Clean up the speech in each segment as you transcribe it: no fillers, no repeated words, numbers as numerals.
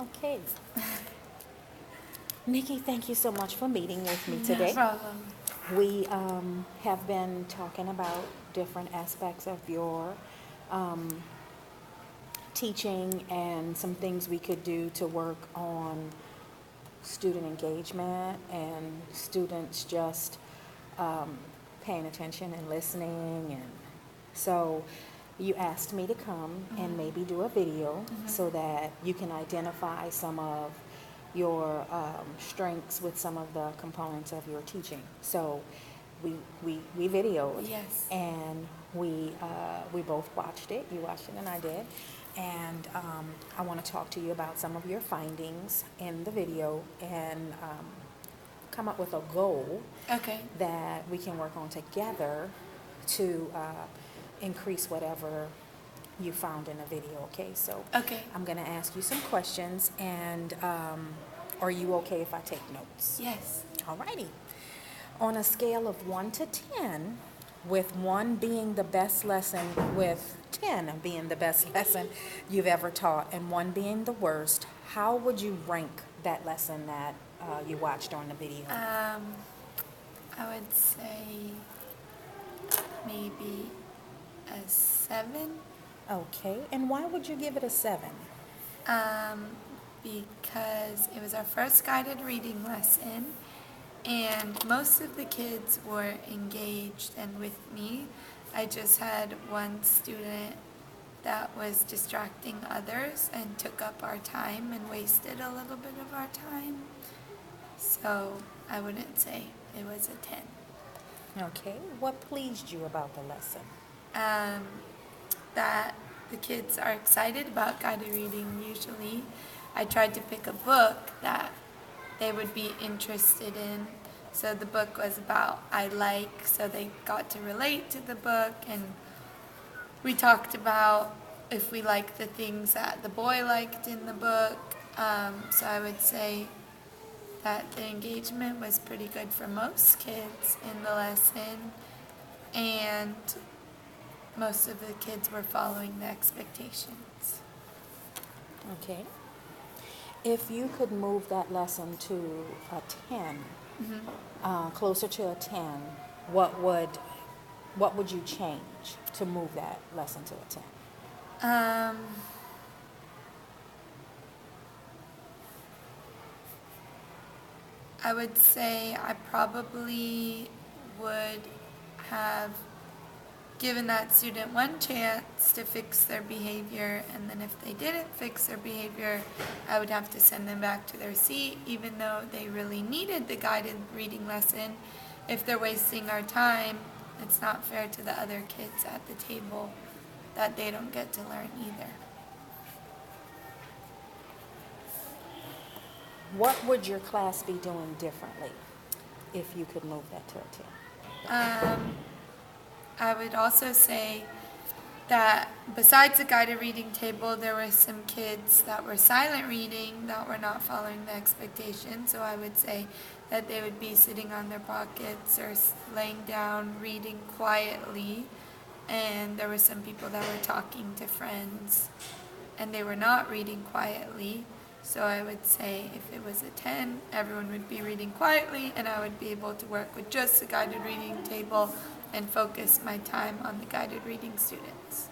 Okay. Nikki, thank you so much for meeting with me No today. problem. We have been talking about different aspects of your um, teaching and some things we could do to work on student engagement and students just um, paying attention and listening. And so you asked me to come and maybe do a video so that you can identify some of your strengths with some of the components of your teaching. So we videoed, Yes. and we both watched it. You watched it and I did. And I want to talk to you about some of your findings in the video and come up with a goal Okay. that we can work on together to increase whatever you found in the video, okay? So Okay. I'm going to ask you some questions, and are you okay if I take notes? Yes. All righty. On a scale of 1 to 10, with 1 being the best lesson, with 10 being the best lesson you've ever taught, and 1 being the worst, how would you rank that lesson that you watched on the video? I would say maybe a 7. Okay, and why would you give it a 7? Um, because it was our first guided reading lesson, and most of the kids were engaged and with me. I just had one student that was distracting others and took up our time and wasted a little bit of our time. So I wouldn't say it was a 10. Okay, what pleased you about the lesson? Um, that the kids are excited about guided reading usually. I tried to pick a book that they would be interested in. So the book was about I like, so they got to relate to the book, and we talked about if we liked the things that the boy liked in the book. So I would say that the engagement was pretty good for most kids in the lesson, and most of the kids were following the expectations. Okay. If you could move that lesson to a 10, closer to a 10, what would you change to move that lesson to a 10? Um, I would say I probably would have given that student one chance to fix their behavior, and then if they didn't fix their behavior, I would have to send them back to their seat, even though they really needed the guided reading lesson. If they're wasting our time, it's not fair to the other kids at the table that they don't get to learn either. What would your class be doing differently if you could move that to a 10? I would also say that besides the guided reading table, there were some kids that were silent reading that were not following the expectations. So I would say that they would be sitting on their pockets or laying down, reading quietly. And there were some people that were talking to friends and they were not reading quietly. So I would say if it was a 10, everyone would be reading quietly, and I would be able to work with just the guided reading table and focus my time on the guided reading students.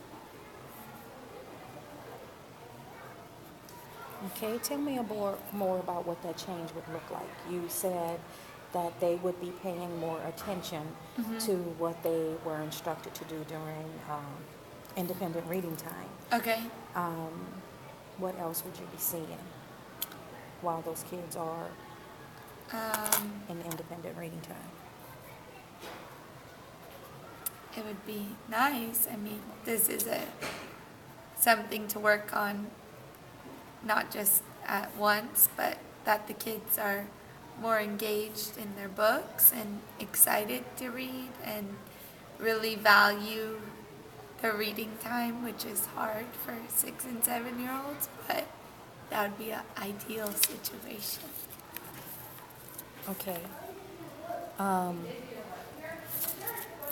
Okay, tell me more about what that change would look like. You said that they would be paying more attention to what they were instructed to do during independent reading time. Okay. What else would you be seeing while those kids are in independent reading time? It would be nice. I mean, this is something to work on, not just at once, but that the kids are more engaged in their books and excited to read and really value the reading time, which is hard for 6 and 7-year-olds, but that would be an ideal situation. Okay.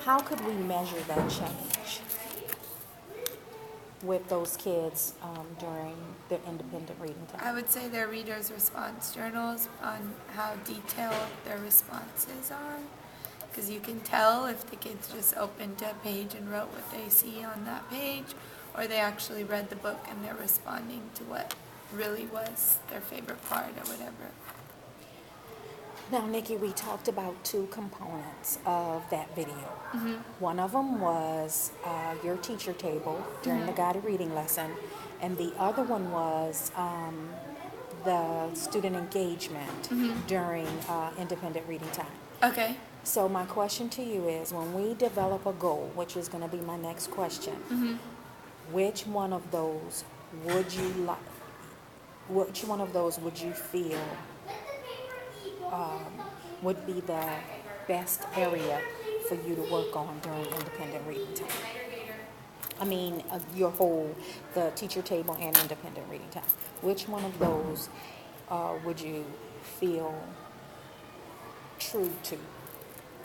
How could we measure that change with those kids during their independent reading I time? would say their readers' response journals on how detailed their responses are. Because you can tell if the kids just opened a page and wrote what they see on that page, or they actually read the book and they're responding to what really was their favorite part or whatever. Now, Nikki, we talked about two components of that video. Mm-hmm. One of them was your teacher table during the guided reading lesson, and the other one was the student engagement during independent reading time. Okay. So my question to you is, when we develop a goal, which is going to be my next question, which one of those would you like? Which one of those would you feel would be the best area for you to work on during independent reading time? I mean, the teacher table and independent reading time. Which one of those would you feel true to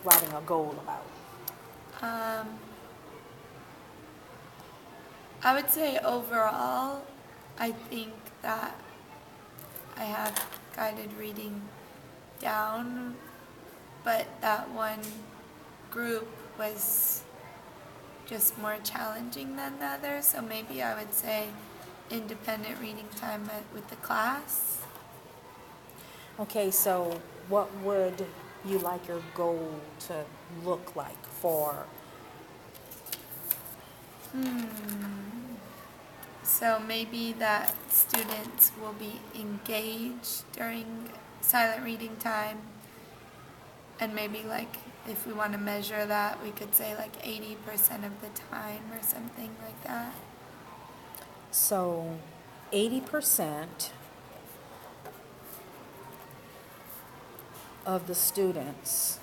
writing a goal about? I would say overall, I think that I have guided reading down, but that one group was just more challenging than the other, so maybe I would say independent reading time with the class. Okay, so what would you like your goal to look like for? So maybe that students will be engaged during silent reading time, and maybe like if we want to measure that, we could say like 80% of the time or something like that. So 80% of the students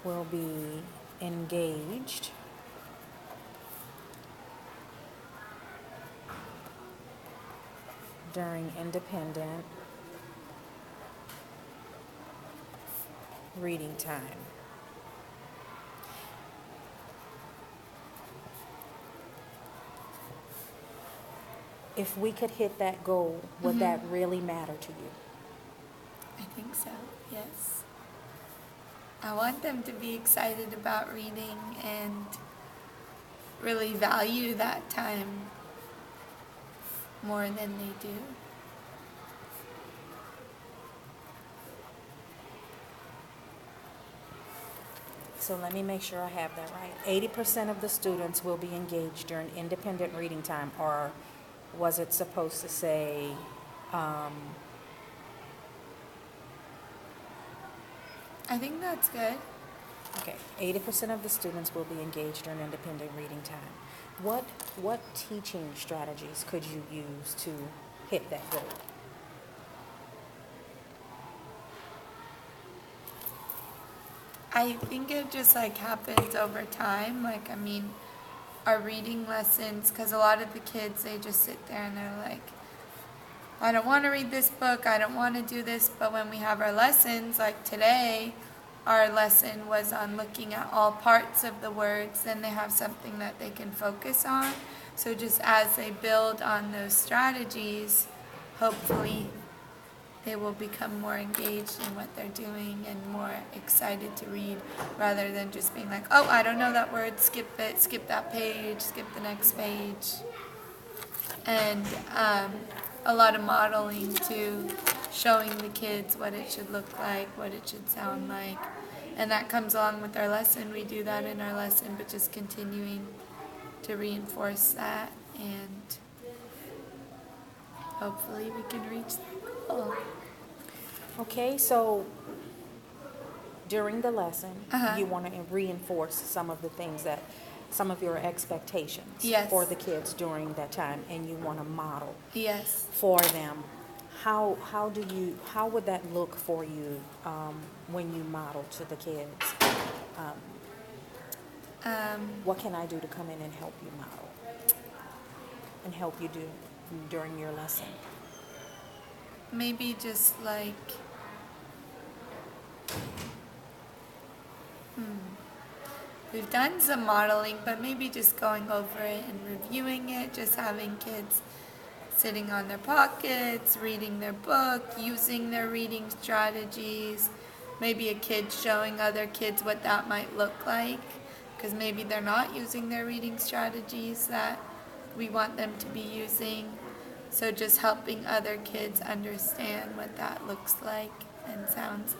will be engaged during independent reading time. If we could hit that goal, would that really matter to you? I think so, yes. I want them to be excited about reading and really value that time more than they do. So let me make sure I have that right. 80% of the students will be engaged during independent reading time, or was it supposed to say, I think that's good. okay, 80% of the students will be engaged during independent reading time. What teaching strategies could you use to hit that goal? I think it just like happens over time. Like, I mean, our reading lessons, because a lot of the kids, they just sit there and they're like, I don't want to read this book, I don't want to do this. But when we have our lessons, like today, our lesson was on looking at all parts of the words, then they have something that they can focus on. So just as they build on those strategies, hopefully they will become more engaged in what they're doing and more excited to read, rather than just being like, oh, I don't know that word, skip it, skip that page, skip the next page. And a lot of modeling too, showing the kids what it should look like, what it should sound like. And that comes along with our lesson. We do that in our lesson, but just continuing to reinforce that, and hopefully we can reach that goal. Okay, so during the lesson, Uh-huh. you want to reinforce some of your expectations Yes. for the kids during that time, and you want to model Yes. for them. How would that look for you when you model to the kids? What can I do to come in and help you model and help you do during your lesson? Maybe just like, we've done some modeling, but maybe just going over it and reviewing it, just having kids sitting on their pockets, reading their book, using their reading strategies, maybe a kid showing other kids what that might look like, because maybe they're not using their reading strategies that we want them to be using. So just helping other kids understand what that looks like and sounds.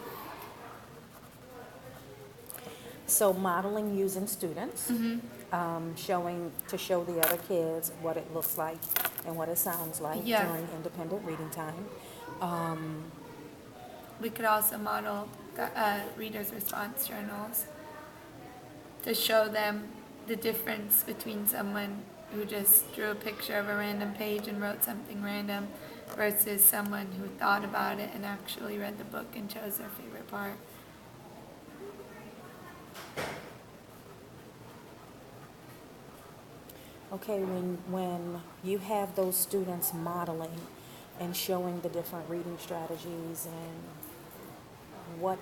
So modeling using students, to show the other kids what it looks like and what it sounds like Yeah. during independent reading time. We could also model readers' response journals to show them the difference between someone who just drew a picture of a random page and wrote something random versus someone who thought about it and actually read the book and chose their favorite part. Okay, when you have those students modeling and showing the different reading strategies, and what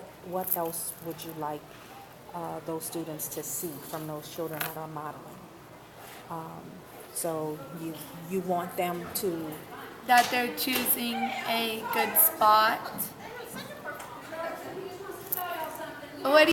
else would you like those students to see from those children that are modeling? So you want them to, That they're choosing a good spot. What